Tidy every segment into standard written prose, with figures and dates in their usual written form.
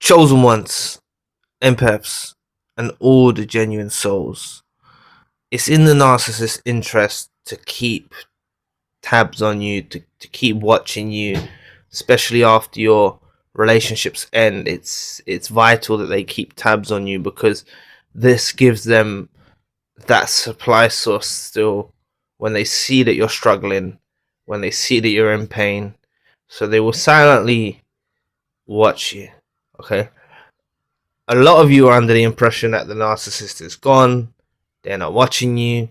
chosen ones, empaths, and all the genuine souls. It's in the narcissist's interest to keep tabs on you, to keep watching you, especially after your relationships end. It's vital that they keep tabs on you, because this gives them that supply source still when they see that you're struggling, when they see that you're in pain. So they will silently watch you. Okay, a lot of you are under the impression that the narcissist is gone, they're not watching you,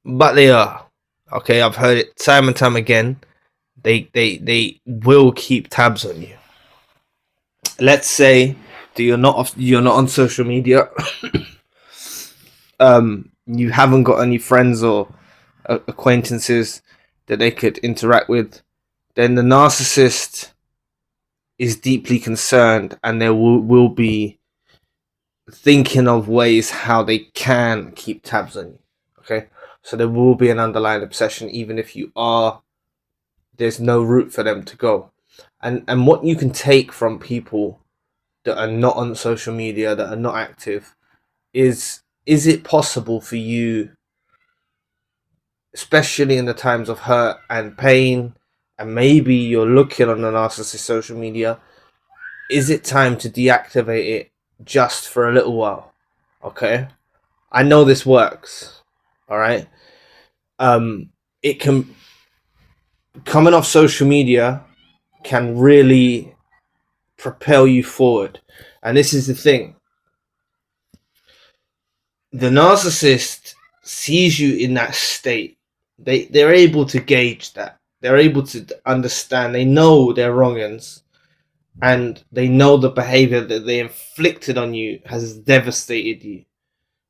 but they are. Okay, I've heard it time and time again. They will keep tabs on you. Let's say that you're not on social media. You haven't got any friends or acquaintances that they could interact with. Then the narcissist is deeply concerned, and there will be thinking of ways how they can keep tabs on you. Okay, so there will be an underlying obsession, even if you are, there's no route for them to go. And what you can take from people that are not on social media, that are not active, is it possible for you, especially in the times of hurt and pain, and maybe you're looking on the narcissist social media, is it time to deactivate it just for a little while? Okay, I know this works. All right, it can, coming off social media can really propel you forward. And this is the thing, the narcissist sees you in that state. They're able to gauge that. They're able to understand. They know their wrongings, and they know the behavior that they inflicted on you has devastated you.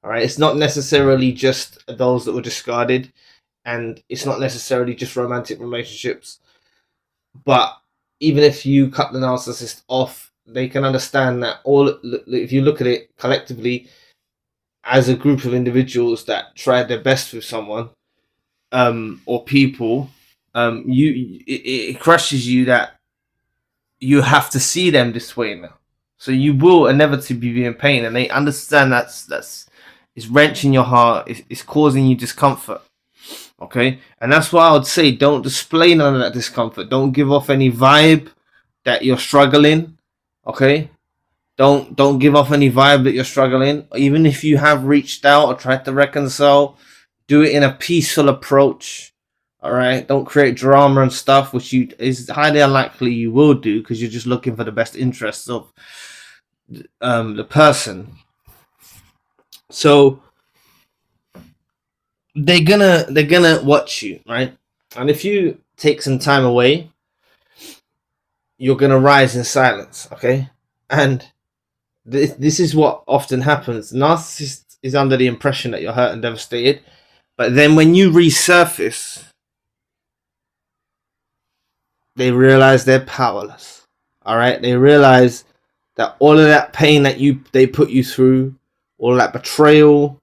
All right, it's not necessarily just those that were discarded, and it's not necessarily just romantic relationships. But even if you cut the narcissist off, they can understand that if you look at it collectively as a group of individuals that tried their best with someone, or people, it crushes you that you have to see them this way now. So you will inevitably be in pain, and they understand that's it's wrenching your heart, it's causing you discomfort. Okay, and that's why I would say, don't display none of that discomfort. Don't give off any vibe that you're struggling. Okay, don't give off any vibe that you're struggling. Even if you have reached out or tried to reconcile, do it in a peaceful approach. All right, don't create drama and stuff, which is highly unlikely you will do, because you're just looking for the best interests of the person. So they're gonna watch you, right? And if you take some time away, you're gonna rise in silence. Okay, and this is what often happens. The narcissist is under the impression that you're hurt and devastated, but then when you resurface, they realize they're powerless. All right, they realize that all of that pain that they put you through, all that betrayal,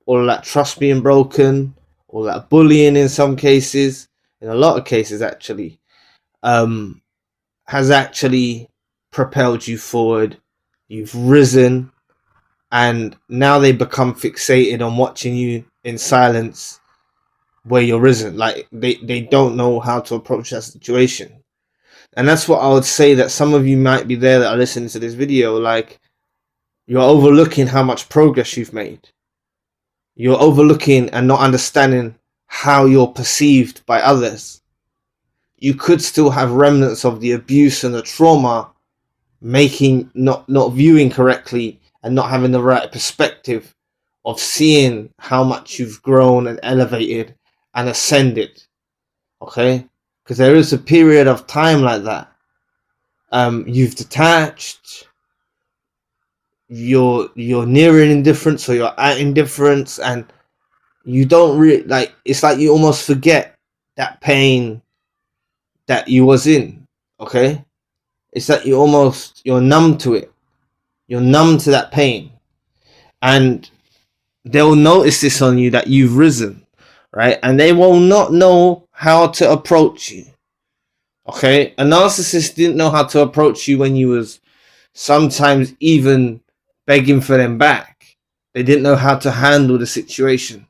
all of that trust being broken, all that bullying in some cases, in a lot of cases actually, has actually propelled you forward. You've risen, and now they become fixated on watching you in silence where you're risen. Like they don't know how to approach that situation. And that's what I would say, that some of you might be there that are listening to this video, like, you're overlooking how much progress you've made. You're overlooking and not understanding how you're perceived by others. You could still have remnants of the abuse and the trauma, making not viewing correctly and not having the right perspective of seeing how much you've grown and elevated and ascended. Okay, because there is a period of time like that. You've detached. You're nearing indifference, or you're at indifference, and you don't really, like, it's like you almost forget that pain that you was in. Okay, it's like you're numb to it. You're numb to that pain, and they'll notice this on you, that you've risen, right? And they will not know how to approach you. Okay, a narcissist didn't know how to approach you when you was sometimes even begging for them back. They didn't know how to handle the situation.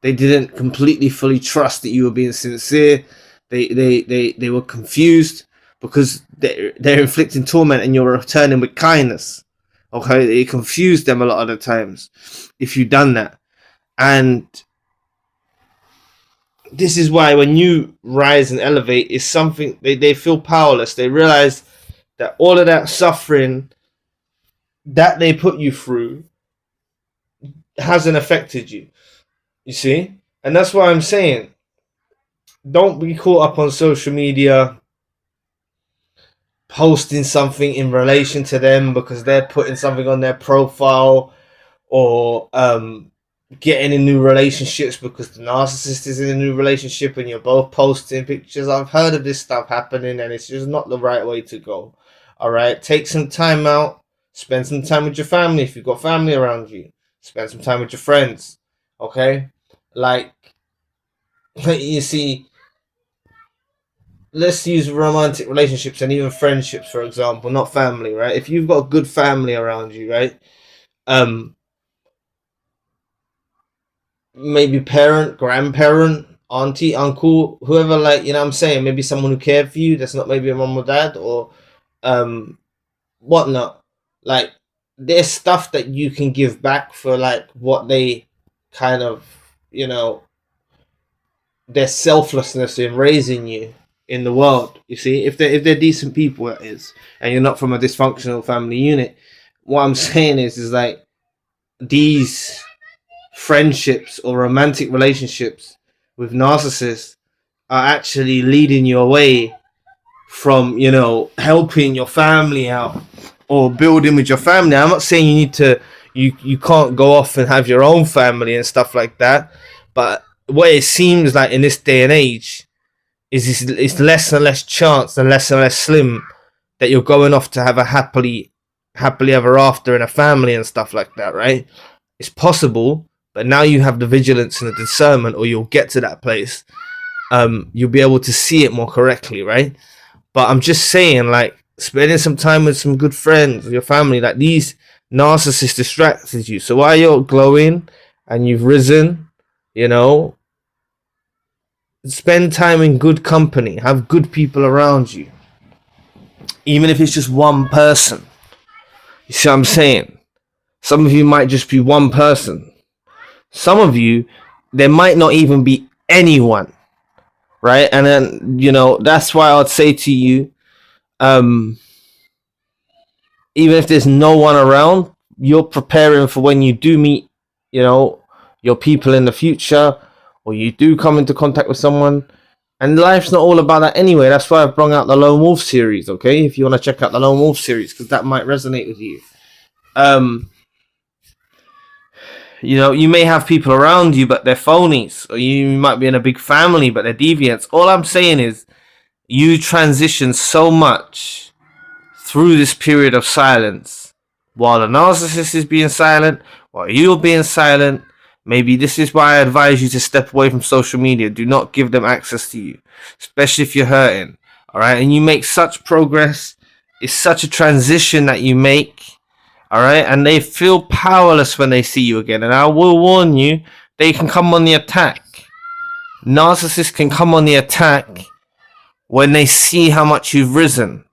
They didn't completely fully trust that you were being sincere. They were confused because they're inflicting torment and you're returning with kindness. Okay, it confused them a lot of the times if you've done that. And this is why when you rise and elevate, it's something they feel powerless. They realize that all of that suffering that they put you through hasn't affected you. You see? And that's why I'm saying, don't be caught up on social media posting something in relation to them because they're putting something on their profile, or getting in new relationships because the narcissist is in a new relationship and you're both posting pictures. I've heard of this stuff happening and it's just not the right way to go. All right, take some time out, spend some time with your family. If you've got family around you, spend some time with your friends. Okay, like you see, let's use romantic relationships and even friendships, for example, not family, right? If you've got a good family around you, right? Maybe parent, grandparent, auntie, uncle, whoever, like, you know what I'm saying? Maybe someone who cared for you that's not maybe a mom or dad or whatnot. Like, there's stuff that you can give back for, like, what they kind of, you know, their selflessness in raising you in the world. You see, if they're decent people, that is, and you're not from a dysfunctional family unit. What I'm saying is like, these friendships or romantic relationships with narcissists are actually leading you away from, you know, helping your family out or building with your family. I'm not saying you need to, you can't go off and have your own family and stuff like that, but what it seems like in this day and age is it's less and less chance and less slim that you're going off to have a happily ever after in a family and stuff like that, right? It's possible, but now you have the vigilance and the discernment, or you'll get to that place. You'll be able to see it more correctly, right? But I'm just saying, like, spending some time with some good friends, your family, like, these narcissists distracted you. So while you're glowing and you've risen, you know, spend time in good company, have good people around you, even if it's just one person. You see what I'm saying? Some of you might just be one person. Some of you, there might not even be anyone, right? And then, you know, that's why I'd say to you, even if there's no one around, you're preparing for when you do meet, you know, your people in the future, or you do come into contact with someone. And life's not all about that anyway. That's why I've brought out the Lone Wolf series, okay? If you want to check out the Lone Wolf series, because that might resonate with you. You know, you may have people around you, but they're phonies. Or you might be in a big family, but they're deviants. All I'm saying is, you transition so much through this period of silence. While the narcissist is being silent, while you're being silent, maybe this is why I advise you to step away from social media. Do not give them access to you, especially if you're hurting. All right, and you make such progress. It's such a transition that you make. All right, and they feel powerless when they see you again. And I will warn you, they can come on the attack. Narcissists can come on the attack when they see how much you've risen.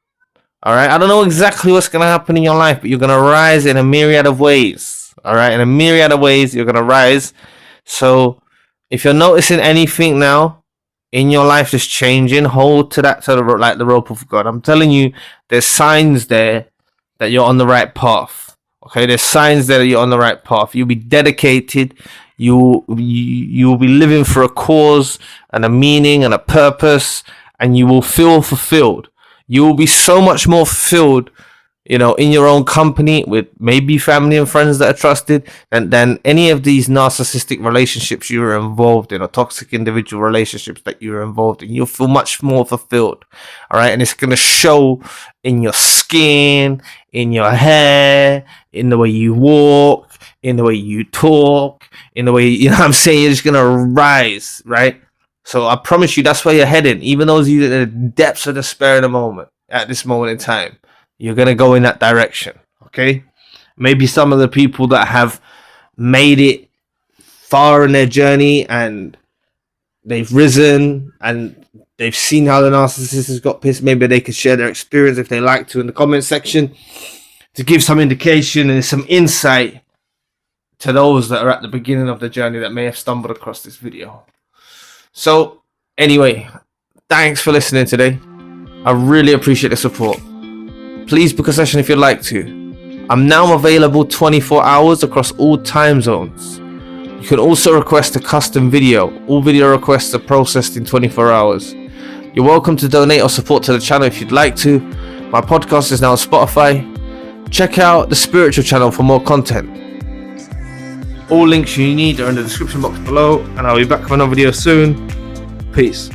All right, I don't know exactly what's going to happen in your life, but you're going to rise in a myriad of ways. All right, in a myriad of ways, you're going to rise. So if you're noticing anything now in your life that's changing, hold to that sort of like the rope of God. I'm telling you, there's signs there that you're on the right path. Okay, there's signs that you're on the right path. You'll be dedicated. You will be living for a cause and a meaning and a purpose, and you will feel fulfilled. You will be so much more fulfilled, you know, in your own company with maybe family and friends that are trusted than any of these narcissistic relationships you are involved in, or toxic individual relationships that you're involved in. You'll feel much more fulfilled. All right, and it's going to show in your skin, in your hair, in the way you walk, in the way you talk, in the way, you know what I'm saying, you're just going to rise, right? So I promise you, that's where you're heading. Even those of you that are in the depths of despair in a moment, at this moment in time, you're going to go in that direction. Okay? Maybe some of the people that have made it far in their journey and they've risen and they've seen how the narcissist has got pissed, maybe they could share their experience if they like to in the comment section to give some indication and some insight to those that are at the beginning of the journey that may have stumbled across this video. So anyway, thanks for listening today. I really appreciate the support. Please book a session if you'd like to. I'm now available 24 hours across all time zones. You can also request a custom video. All video requests are processed in 24 hours. You're welcome to donate or support to the channel if you'd like to. My podcast is now on Spotify. Check out the spiritual channel for more content. All links you need are in the description box below, and I'll be back with another video soon. Peace.